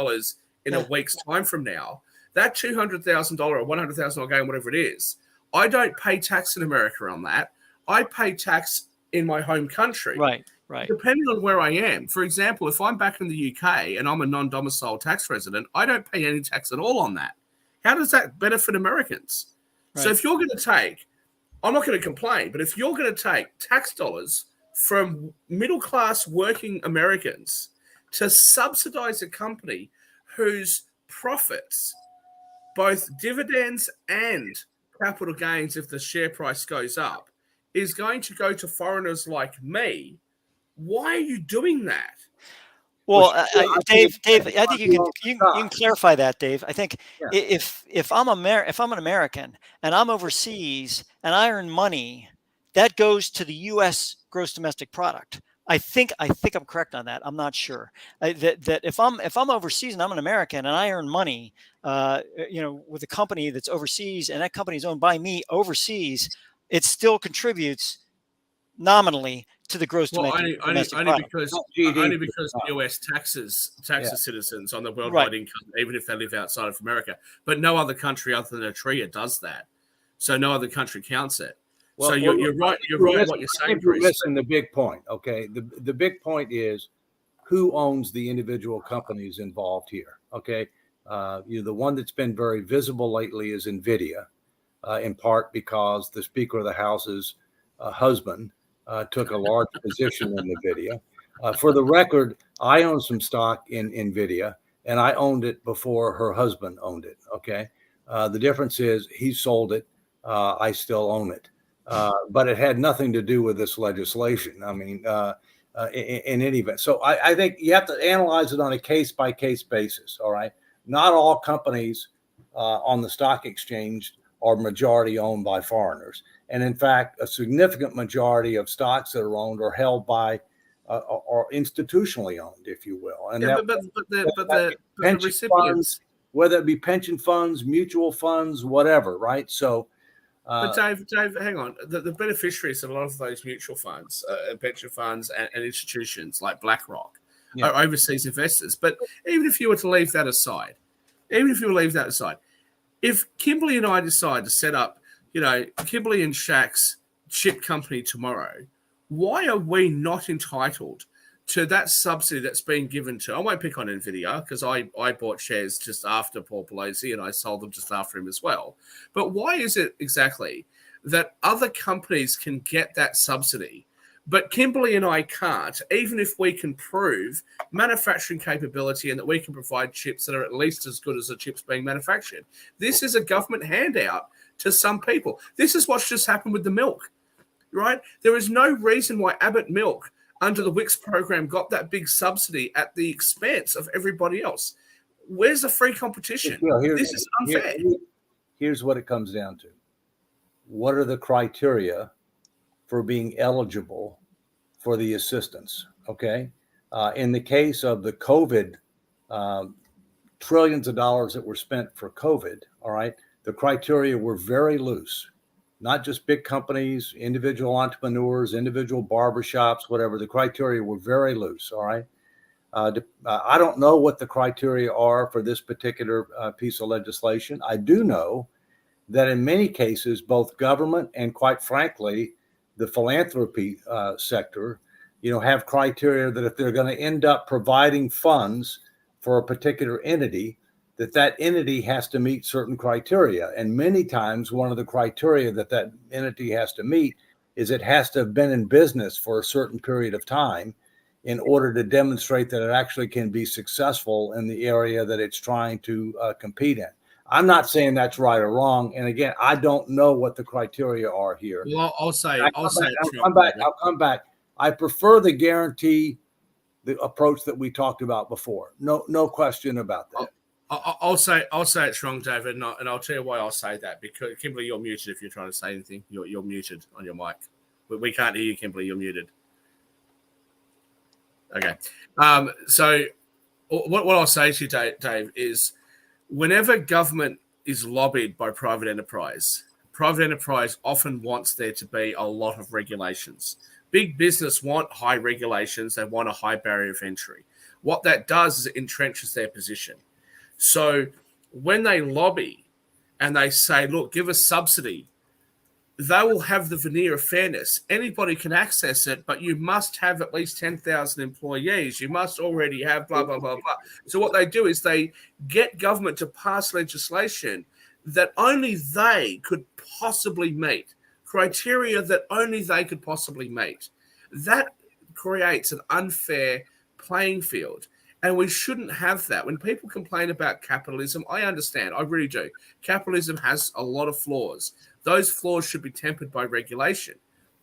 in a week's time from now, that $200,000 or $100,000 gain, whatever it is, I don't pay tax in America on that. I pay tax in my home country. Right. Depending on where I am. For example, if I'm back in the UK and I'm a non-domiciled tax resident, I don't pay any tax at all on that. How does that benefit Americans? Right. So if you're going to take, I'm not going to complain, but if you're going to take tax dollars from middle-class working Americans to subsidize a company whose profits, both dividends and capital gains if the share price goes up, is going to go to foreigners like me, why are you doing that? Well, Dave, I think you can clarify that, Dave. I think if I'm an American and I'm overseas and I earn money, that goes to the U.S. gross domestic product. I think I'm correct on that. I'm not sure that if I'm overseas and I'm an American and I earn money, with a company that's overseas and that company is owned by me overseas, it still contributes nominally to the gross domestic product. Only because the US taxes citizens on the worldwide income, even if they live outside of America. But no other country other than Eritrea does that. So no other country counts it. So you're right. You're right. What you're saying, Chris. You're missing the big point. Okay, the big point is who owns the individual companies involved here. Okay, the one that's been very visible lately is NVIDIA, in part because the Speaker of the House's husband took a large position in NVIDIA. For the record, I own some stock in NVIDIA, and I owned it before her husband owned it. Okay, the difference is he sold it. I still own it. But it had nothing to do with this legislation. I mean, in any event. So I think you have to analyze it on a case-by-case basis, all right? Not all companies on the stock exchange are majority owned by foreigners. And in fact, a significant majority of stocks that are owned are held by or institutionally owned, if you will. And the recipients, funds, whether it be pension funds, mutual funds, whatever, right? So, but Dave, hang on. The beneficiaries of a lot of those mutual funds, pension funds, and institutions like BlackRock are overseas investors. But even if you were to leave that aside, if Kimberly and I decide to set up, Kimberly and Shaq's chip company tomorrow, why are we not entitled to that subsidy that's being given to? I won't pick on NVIDIA because I bought shares just after Paul Pelosi and I sold them just after him as well. But why is it exactly that other companies can get that subsidy, but Kimberly and I can't, even if we can prove manufacturing capability and that we can provide chips that are at least as good as the chips being manufactured? This is a government handout to some people. This is what's just happened with the milk, right? There is no reason why Abbott Milk under the WICS program got that big subsidy at the expense of everybody else. Where's the free competition? This is unfair. Here's what it comes down to. What are the criteria for being eligible for the assistance? Okay. In the case of the COVID, trillions of dollars that were spent for COVID, all right, the criteria were very loose. Not just big companies, individual entrepreneurs, individual barbershops, whatever. The criteria were very loose, all right? I don't know what the criteria are for this particular piece of legislation. I do know that in many cases, both government and, quite frankly, the philanthropy sector, have criteria that if they're going to end up providing funds for a particular entity, that entity has to meet certain criteria. And many times one of the criteria that entity has to meet is it has to have been in business for a certain period of time in order to demonstrate that it actually can be successful in the area that it's trying to compete in. I'm not saying that's right or wrong. And again, I don't know what the criteria are here. Well, I'll come back. I prefer the guarantee, the approach that we talked about before. No question about that. I'll say it's wrong, David, and I'll tell you why I'll say that. Because Kimberly, you're muted. If you're trying to say anything, you're muted on your mic. We can't hear you, Kimberly. You're muted. Okay. So what I'll say to you, Dave, is whenever government is lobbied by private enterprise often wants there to be a lot of regulations. Big business want high regulations. They want a high barrier of entry. What that does is it entrenches their position. So when they lobby and they say, look, give us subsidy, they will have the veneer of fairness. Anybody can access it, but you must have at least 10,000 employees. You must already have blah, blah, blah, blah. So what they do is they get government to pass legislation that only they could possibly meet, criteria that only they could possibly meet. That creates an unfair playing field. And we shouldn't have that. When people complain about capitalism, I understand. I really do. Capitalism has a lot of flaws. Those flaws should be tempered by regulation.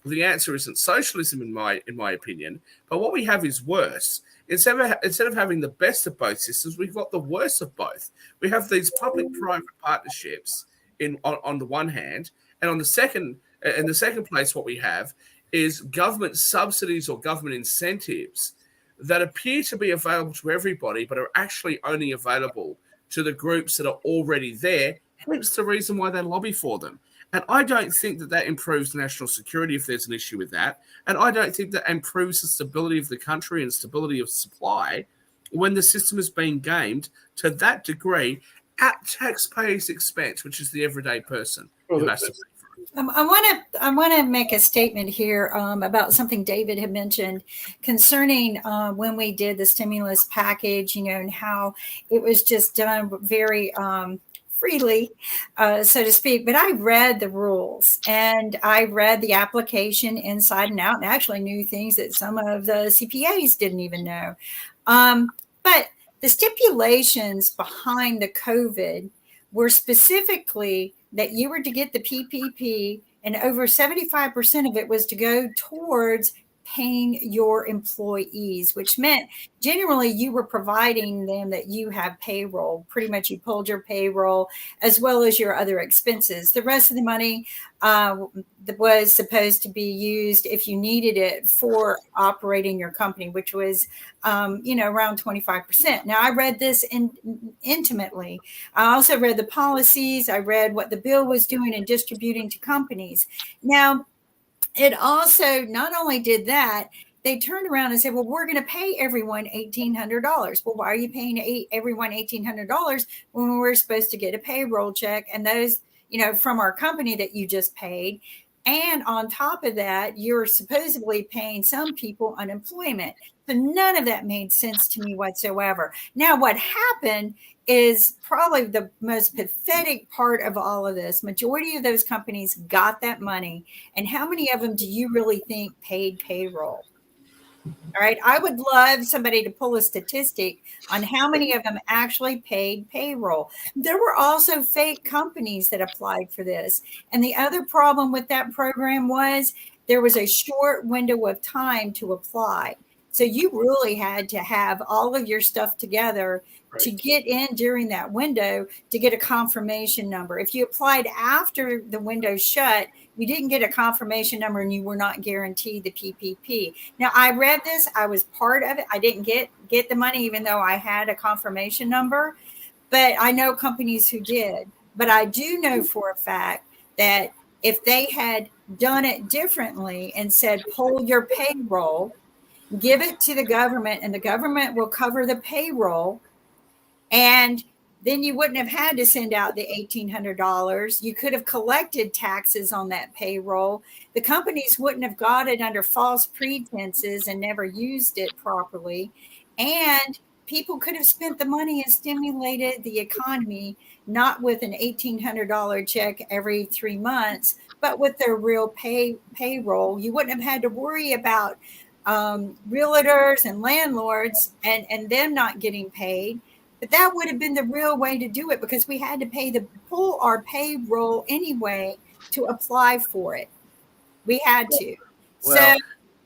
The answer isn't socialism, in my opinion, but what we have is worse. Instead of having the best of both systems, we've got the worst of both. We have these public-private partnerships on the one hand, and in the second place, what we have is government subsidies or government incentives that appear to be available to everybody, but are actually only available to the groups that are already there. Hence the reason why they lobby for them. And I don't think that improves national security if there's an issue with that. And I don't think that improves the stability of the country and stability of supply when the system is being gamed to that degree at taxpayers' expense, which is the everyday person who has to pay for it. I want to make a statement here about something David had mentioned concerning when we did the stimulus package, and how it was just done very freely, so to speak. But I read the rules and I read the application inside and out, and actually knew things that some of the CPAs didn't even know. But the stipulations behind the COVID were specifically that you were to get the PPP, and over 75% of it was to go towards paying your employees, which meant generally you were providing them that you have payroll. Pretty much you pulled your payroll as well as your other expenses. The rest of the money was supposed to be used if you needed it for operating your company, which was, around 25%. Now, I read this intimately. I also read the policies. I read what the bill was doing and distributing to companies. Now, it also not only did that, they turned around and said, well, we're going to pay everyone $1,800. Well, why are you paying everyone $1,800 when we're supposed to get a payroll check and those, from our company that you just paid? And on top of that, you're supposedly paying some people unemployment. So none of that made sense to me whatsoever. Now, what happened is probably the most pathetic part of all of this. Majority of those companies got that money. And how many of them do you really think paid payroll? All right. I would love somebody to pull a statistic on how many of them actually paid payroll. There were also fake companies that applied for this. And the other problem with that program was there was a short window of time to apply. So you really had to have all of your stuff together to get in during that window to get a confirmation number. If you applied after the window shut, you didn't get a confirmation number and you were not guaranteed the PPP. Now, I read this. I was part of it. I didn't get the money, even though I had a confirmation number. But I know companies who did. But I do know for a fact that if they had done it differently and said, pull your payroll, give it to the government, and the government will cover the payroll, and then you wouldn't have had to send out the $1,800. You could have collected taxes on that payroll. The companies wouldn't have got it under false pretenses and never used it properly. And people could have spent the money and stimulated the economy, not with an $1,800 check every 3 months, but with their real payroll. You wouldn't have had to worry about realtors and landlords and them not getting paid. But that would have been the real way to do it, because we had to pull our payroll anyway to apply for it. We had to. Well,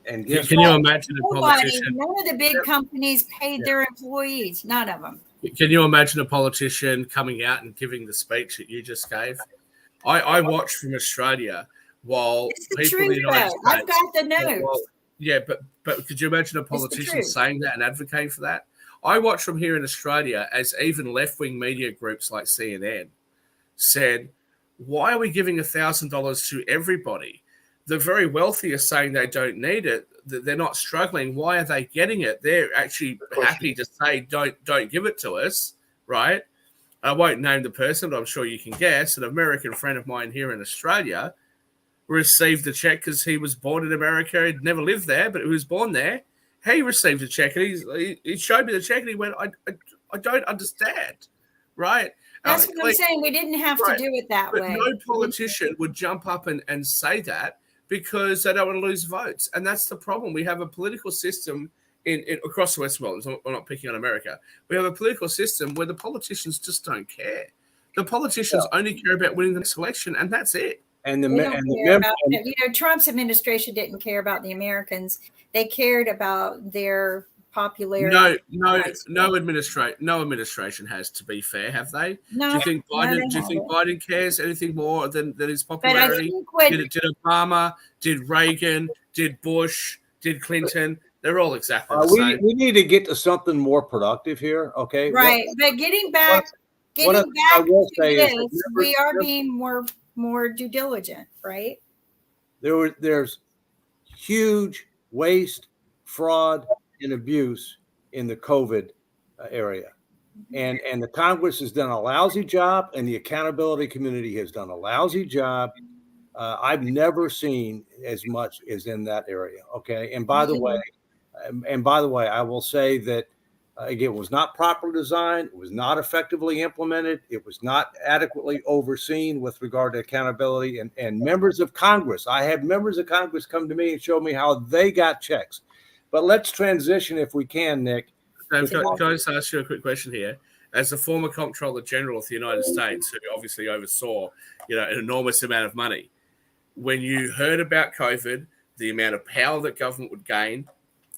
and can you imagine a politician? None of the big companies paid their employees. None of them. Can you imagine a politician coming out and giving the speech that you just gave? I watched from Australia while It's the people in the truth, United though. States. I've got the notes. Yeah, but could you imagine a politician saying that and advocating for that? I watch from here in Australia as even left-wing media groups like CNN said, why are we giving $1,000 to everybody? The very wealthy are saying they don't need it. They're not struggling. Why are they getting it? They're actually happy to say, don't give it to us, right? I won't name the person, but I'm sure you can guess. An American friend of mine here in Australia received a check because he was born in America. He'd never lived there, but he was born there. He received a check, and he showed me the check, and he went, I don't understand, right? That's what I'm saying. We didn't have to do it that way. No politician would jump up and say that because they don't want to lose votes. And that's the problem. We have a political system in across the Westworld. We're not picking on America. We have a political system where the politicians just don't care. The politicians only care about winning the next election, and that's it. And Trump's administration didn't care about the Americans. They cared about their popularity. No administration has, to be fair, have they? No. Do you think Biden cares anything more than his popularity? Did Obama, did Reagan, did Bush, did Clinton? They're all exactly the same. We need to get to something more productive here, okay? Right, but getting back to this, we are being more due diligent, right? There's huge waste, fraud, and abuse in the COVID area. And the Congress has done a lousy job, and the accountability community has done a lousy job. I've never seen as much as in that area. Okay. And by the way, I will say that again, it was not properly designed. It was not effectively implemented. It was not adequately overseen with regard to accountability and members of Congress. I have members of Congress come to me and show me how they got checks. But let's transition, if we can, Nick. Can I just ask you a quick question here? As the former Comptroller General of the United States, who obviously oversaw, an enormous amount of money, when you heard about COVID, the amount of power that government would gain,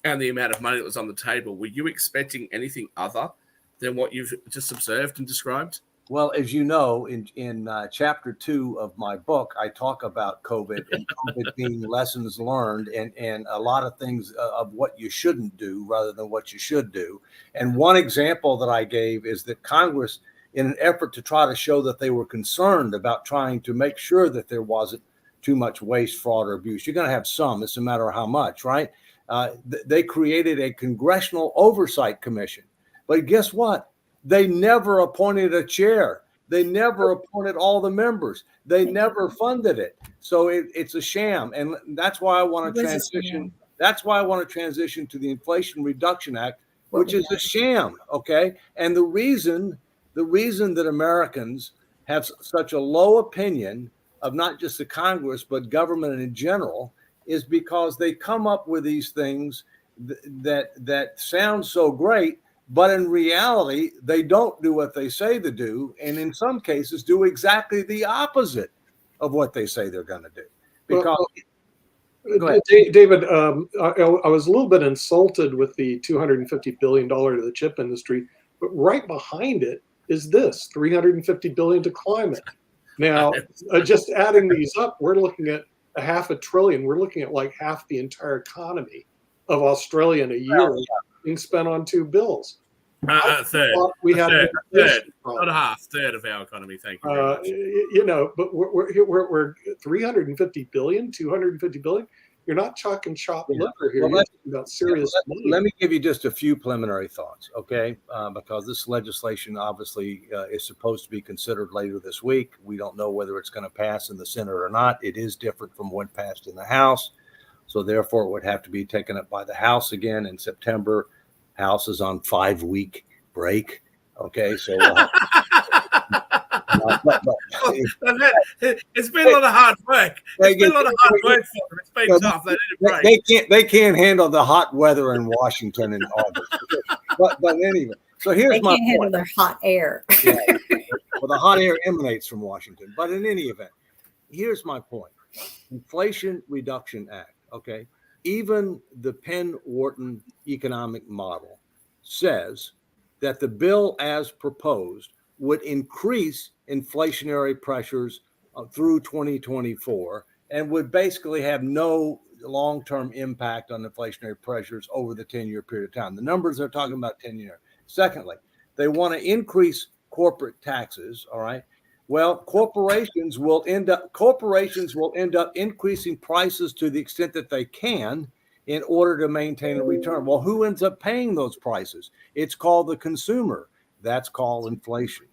and the amount of money that was on the table, were you expecting anything other than what you've just observed and described? Well, as you know, in chapter 2 of my book, I talk about COVID and COVID being lessons learned and a lot of things of what you shouldn't do rather than what you should do. And one example that I gave is that Congress, in an effort to try to show that they were concerned about trying to make sure that there wasn't too much waste, fraud, or abuse. You're going to have some. It's a matter of how much, right? They created a congressional oversight commission. But guess what? They never appointed a chair. They never appointed all the members. They never funded it. So it's a sham. And that's why I want to transition. That's why I want to transition to the Inflation Reduction Act, which is a sham. Okay. And the reason that Americans have such a low opinion of not just the Congress, but government in general, is because they come up with these things that sound so great, but in reality, they don't do what they say they do, and in some cases do exactly the opposite of what they say they're going to do. Because David, I was a little bit insulted with the $250 billion to the chip industry, but right behind it is this $350 billion to climate. Now, just adding these up, we're looking at $500 billion. We're looking at like half the entire economy of Australia in a year being spent on two bills. Third, not a half, third of our economy. Thank you. But we're 350 billion, 250 billion. You're not chalk and chop liquor here. You're talking about serious money. Let me give you just a few preliminary thoughts, okay? Because this legislation obviously is supposed to be considered later this week. We don't know whether it's going to pass in the Senate or not. It is different from what passed in the House. So therefore, it would have to be taken up by the House again in September. House is on 5-week break. Okay, so it's been a lot of hard work. It's been a lot of hard work for them. It's been tough. They need a break. They can't handle the hot weather in Washington in August. But anyway, so here's my point. They can't handle their hot air. Well, the hot air emanates from Washington. But in any event, here's my point. Inflation Reduction Act. Okay. Even the Penn-Wharton economic model says that the bill as proposed would increase inflationary pressures through 2024 and would basically have no long-term impact on inflationary pressures over the 10-year period of time. The numbers they're talking about 10-year. Secondly, they want to increase corporate taxes. All right. Well, corporations will end up increasing prices to the extent that they can in order to maintain a return. Well, who ends up paying those prices? It's called the consumer. That's called inflation.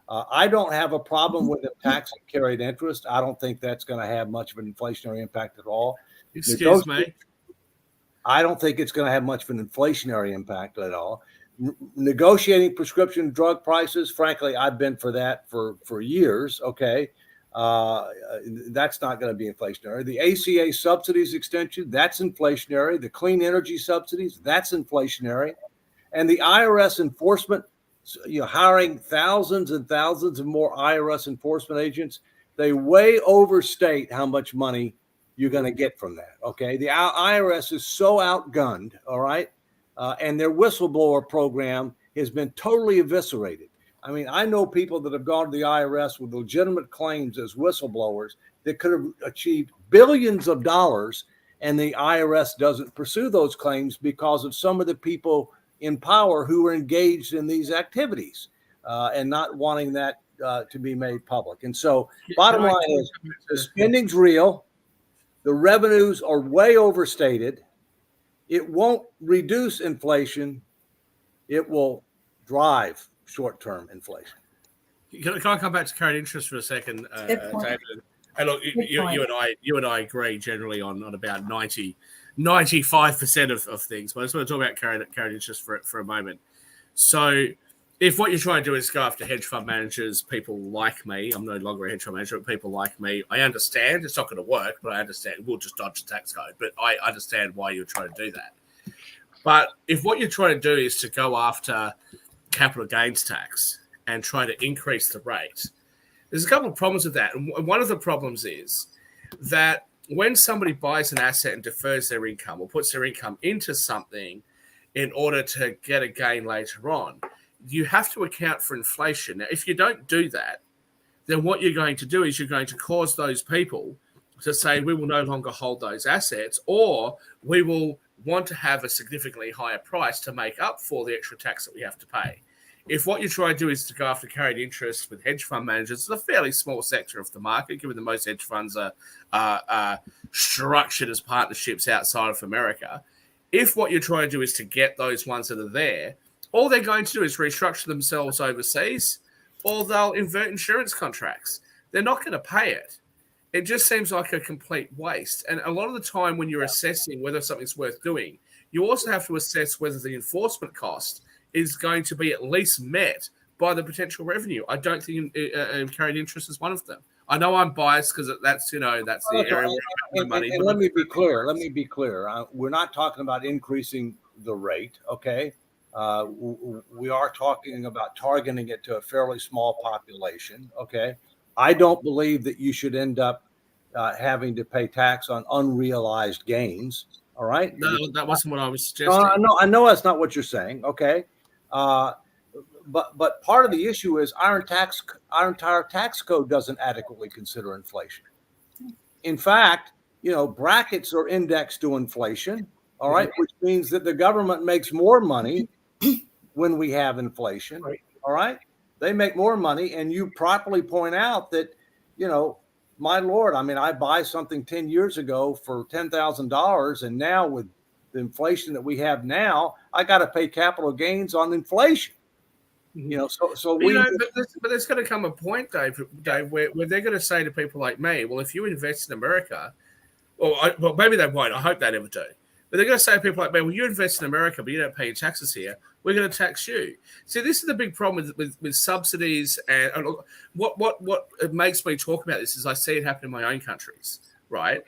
I don't have a problem with the tax and carried interest. I don't think that's going to have much of an inflationary impact at all. Excuse me. I don't think it's going to have much of an inflationary impact at all. Negotiating prescription drug prices, frankly, I've been for that for years. Okay. That's not going to be inflationary. The ACA subsidies extension, that's inflationary. The clean energy subsidies, that's inflationary. And the IRS enforcement, hiring thousands and thousands of more IRS enforcement agents, they way overstate how much money you're going to get from that. Okay. The IRS is so outgunned. All right. And their whistleblower program has been totally eviscerated. I mean, I know people that have gone to the IRS with legitimate claims as whistleblowers that could have achieved billions of dollars, and the IRS doesn't pursue those claims because of some of the people in power who are engaged in these activities and not wanting that to be made public. And so bottom line is the spending's real. The revenues are way overstated. It won't reduce inflation. It will drive short-term inflation. Can I come back to carried interest for a second, David? And look, you and I agree generally on about 95% of things, but I just want to talk about carried interest for a moment. So if what you're trying to do is go after hedge fund managers, people like me, I'm no longer a hedge fund manager, but people like me, I understand it's not going to work, but I understand we'll just dodge the tax code. But I understand why you're trying to do that. But if what you're trying to do is to go after capital gains tax and try to increase the rate, there's a couple of problems with that. And one of the problems is that when somebody buys an asset and defers their income or puts their income into something in order to get a gain later on, you have to account for inflation. Now, if you don't do that, then what you're going to do is you're going to cause those people to say, we will no longer hold those assets, or we will want to have a significantly higher price to make up for the extra tax that we have to pay. If what you try to do is to go after carried interest with hedge fund managers, it's a fairly small sector of the market, given that most hedge funds are structured as partnerships outside of America. If what you're trying to do is to get those ones that are there, all they're going to do is restructure themselves overseas, or they'll invert insurance contracts. They're not going to pay it. It just seems like a complete waste. And a lot of the time when you're assessing whether something's worth doing, you also have to assess whether the enforcement cost is going to be at least met by the potential revenue. I don't think carried interest is one of them. I know I'm biased because that's the area where the money. And let me be clear. We're not talking about increasing the rate, okay? We are talking about targeting it to a fairly small population, okay? I don't believe that you should end up having to pay tax on unrealized gains, all right? No, that wasn't what I was suggesting. No, I know that's not what you're saying, okay? But part of the issue is our entire tax code doesn't adequately consider inflation. In fact, brackets are indexed to inflation, all right, which means that the government makes more money when we have inflation, all right? They make more money, and you properly point out that, my Lord, I mean, I buy something 10 years ago for $10,000, and now with the inflation that we have now, I got to pay capital gains on inflation. But there's going to come a point, Dave, where they're going to say to people like me, well, if you invest in America, well, maybe they won't. I hope they never do. But they're going to say to people like me, well, you invest in America, but you don't pay your taxes here. We're going to tax you. See, this is the big problem with subsidies. And what makes me talk about this is I see it happen in my own countries, right?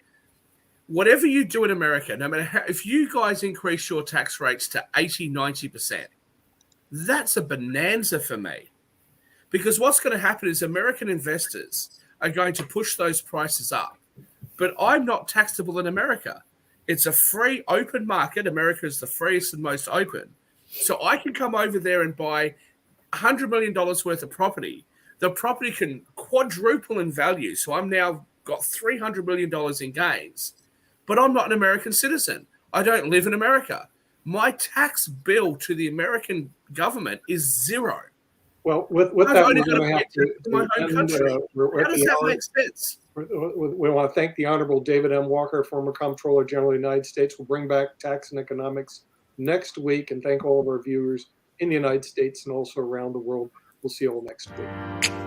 Whatever you do in America, no matter how, if you guys increase your tax rates to 80, 90%, that's a bonanza for me. Because what's going to happen is American investors are going to push those prices up. But I'm not taxable in America. It's a free, open market. America is the freest and most open. So I can come over there and buy $100 million worth of property. The property can quadruple in value. So I'm now got $300 million in gains. but I'm not an American citizen. I don't live in America. My tax bill to the American government is zero. Well, with I've that, only we're got going to to have pay to my home country. How does that make sense? We want to thank the Honorable David M. Walker, former Comptroller General of the United States. We'll bring back tax and economics next week, and thank all of our viewers in the United States and also around the world. We'll see you all next week.